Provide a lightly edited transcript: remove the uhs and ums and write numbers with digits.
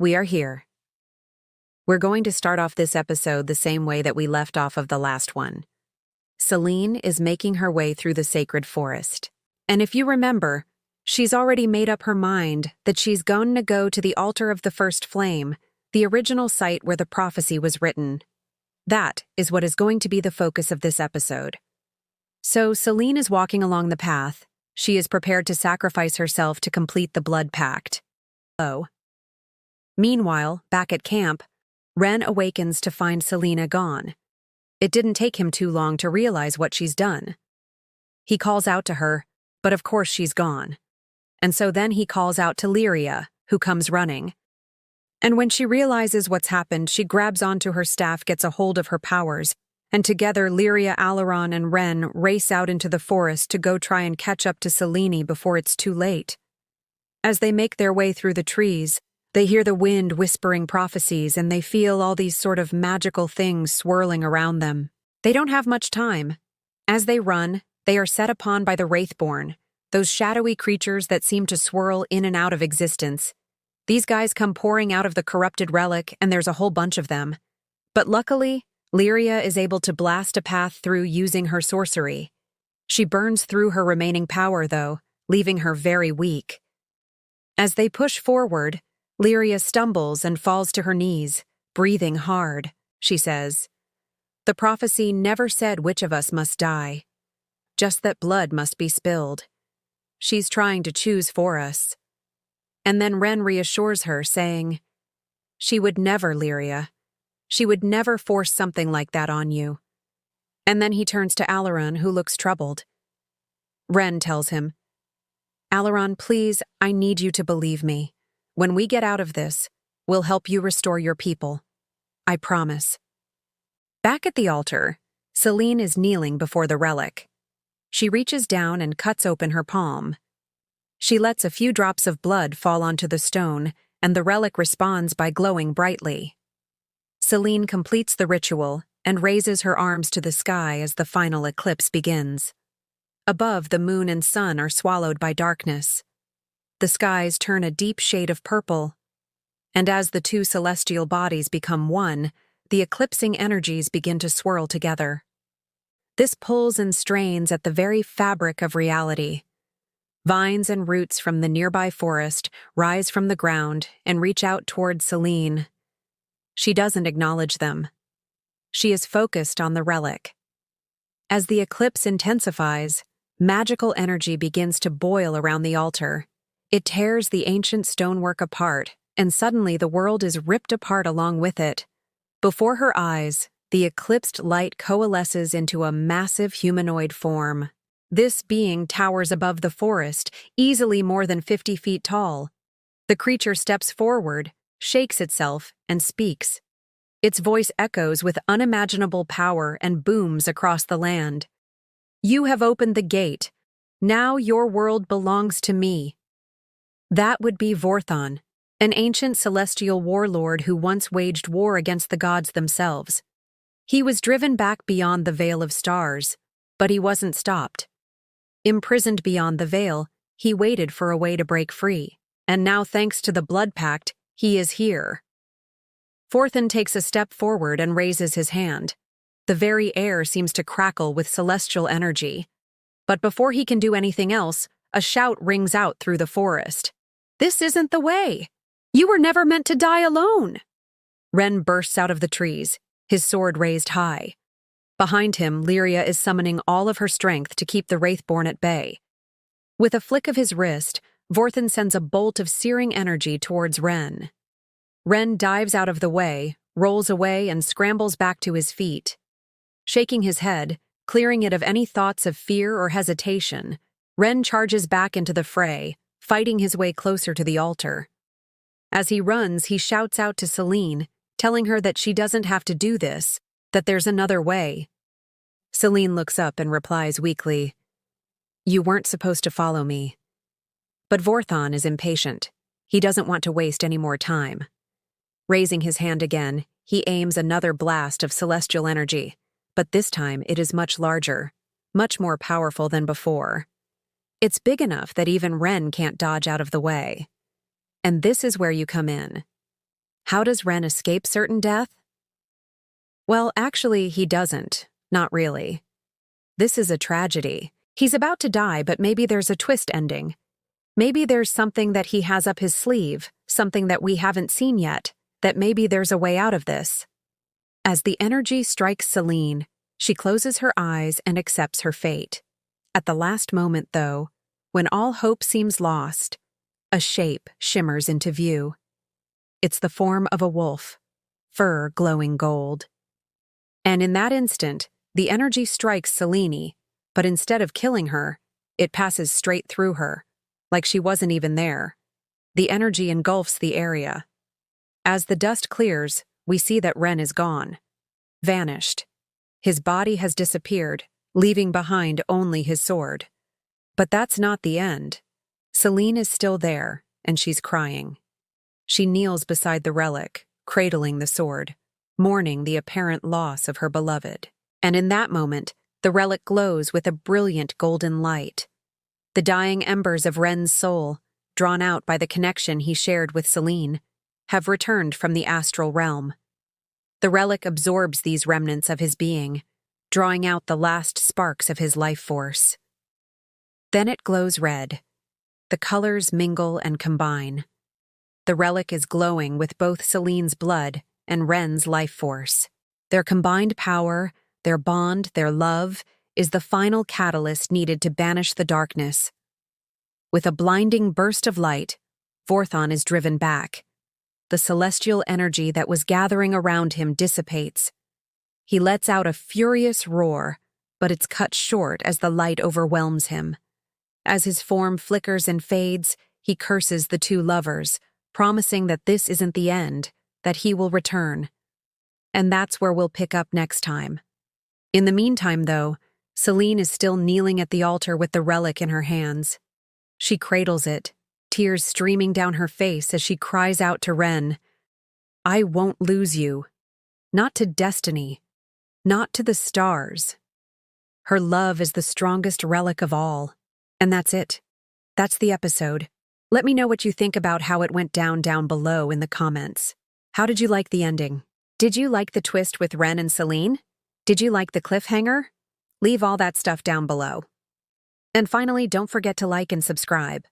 We are here. We're going to start off this episode the same way that we left off of the last one. Selene is making her way through the sacred forest. And if you remember, she's already made up her mind that she's going to go to the altar of the first flame, the original site where the prophecy was written. That is what is going to be the focus of this episode. So Selene is walking along the path. She is prepared to sacrifice herself to complete the blood pact. Meanwhile, back at camp, Ren awakens to find Selena gone. It didn't take him too long to realize what she's done. He calls out to her, but of course she's gone. And so then he calls out to Lyria, who comes running. And when she realizes what's happened, she grabs onto her staff, gets a hold of her powers, and together Lyria, Alaron, and Ren race out into the forest to go try and catch up to Selene before it's too late. As they make their way through the trees, they hear the wind whispering prophecies and they feel all these sort of magical things swirling around them. They don't have much time. As they run, they are set upon by the Wraithborn, those shadowy creatures that seem to swirl in and out of existence. These guys come pouring out of the corrupted relic and there's a whole bunch of them. But luckily, Lyria is able to blast a path through using her sorcery. She burns through her remaining power though, leaving her very weak. As they push forward, Lyria stumbles and falls to her knees, breathing hard. She says, "The prophecy never said which of us must die, just that blood must be spilled. She's trying to choose for us." And then Ren reassures her, saying, "She would never, Lyria. She would never force something like that on you." And then he turns to Alaron, who looks troubled. Ren tells him, "Alaron, please, I need you to believe me. When we get out of this, we'll help you restore your people. I promise." Back at the altar, Selene is kneeling before the relic. She reaches down and cuts open her palm. She lets a few drops of blood fall onto the stone, and the relic responds by glowing brightly. Selene completes the ritual and raises her arms to the sky as the final eclipse begins. Above, the moon and sun are swallowed by darkness. The skies turn a deep shade of purple, and as the two celestial bodies become one, the eclipsing energies begin to swirl together. This pulls and strains at the very fabric of reality. Vines and roots from the nearby forest rise from the ground and reach out toward Selene. She doesn't acknowledge them. She is focused on the relic. As the eclipse intensifies, magical energy begins to boil around the altar. It tears the ancient stonework apart, and suddenly the world is ripped apart along with it. Before her eyes, the eclipsed light coalesces into a massive humanoid form. This being towers above the forest, easily more than 50 feet tall. The creature steps forward, shakes itself, and speaks. Its voice echoes with unimaginable power and booms across the land. "You have opened the gate. Now your world belongs to me." That would be Vorthon, an ancient celestial warlord who once waged war against the gods themselves. He was driven back beyond the Veil of Stars, but he wasn't stopped. Imprisoned beyond the veil, he waited for a way to break free, and now thanks to the blood pact, he is here. Vorthon takes a step forward and raises his hand. The very air seems to crackle with celestial energy. But before he can do anything else, a shout rings out through the forest. "This isn't the way! You were never meant to die alone!" Ren bursts out of the trees, his sword raised high. Behind him, Lyria is summoning all of her strength to keep the Wraithborn at bay. With a flick of his wrist, Vorthon sends a bolt of searing energy towards Ren. Ren dives out of the way, rolls away, and scrambles back to his feet. Shaking his head, clearing it of any thoughts of fear or hesitation, Ren charges back into the fray, fighting his way closer to the altar. As he runs, he shouts out to Selene, telling her that she doesn't have to do this, that there's another way. Selene looks up and replies weakly, "You weren't supposed to follow me." But Vorthon is impatient. He doesn't want to waste any more time. Raising his hand again, he aims another blast of celestial energy, but this time it is much larger, much more powerful than before. It's big enough that even Ren can't dodge out of the way. And this is where you come in. How does Ren escape certain death? Well, actually, he doesn't. Not really. This is a tragedy. He's about to die, but maybe there's a twist ending. Maybe there's something that he has up his sleeve, something that we haven't seen yet, that maybe there's a way out of this. As the energy strikes Celine, she closes her eyes and accepts her fate. At the last moment, though, when all hope seems lost, a shape shimmers into view. It's the form of a wolf, fur glowing gold. And in that instant, the energy strikes Celine, but instead of killing her, it passes straight through her, like she wasn't even there. The energy engulfs the area. As the dust clears, we see that Ren is gone. Vanished. His body has disappeared, leaving behind only his sword. But that's not the end. Celine is still there, and she's crying. She kneels beside the relic, cradling the sword, mourning the apparent loss of her beloved. And in that moment, the relic glows with a brilliant golden light. The dying embers of Ren's soul, drawn out by the connection he shared with Celine, have returned from the astral realm. The relic absorbs these remnants of his being, drawing out the last sparks of his life force. Then it glows red. The colors mingle and combine. The relic is glowing with both Celine's blood and Ren's life force. Their combined power, their bond, their love, is the final catalyst needed to banish the darkness. With a blinding burst of light, Vorthon is driven back. The celestial energy that was gathering around him dissipates. He lets out a furious roar, but it's cut short as the light overwhelms him. As his form flickers and fades, he curses the two lovers, promising that this isn't the end, that he will return. And that's where we'll pick up next time. In the meantime, though, Celine is still kneeling at the altar with the relic in her hands. She cradles it, tears streaming down her face as she cries out to Ren, "I won't lose you. Not to destiny. Not to the stars." Her love is the strongest relic of all. And that's it. That's the episode. Let me know what you think about how it went down below in the comments. How did you like the ending? Did you like the twist with Ren and Celine? Did you like the cliffhanger? Leave all that stuff down below. And finally, don't forget to like and subscribe.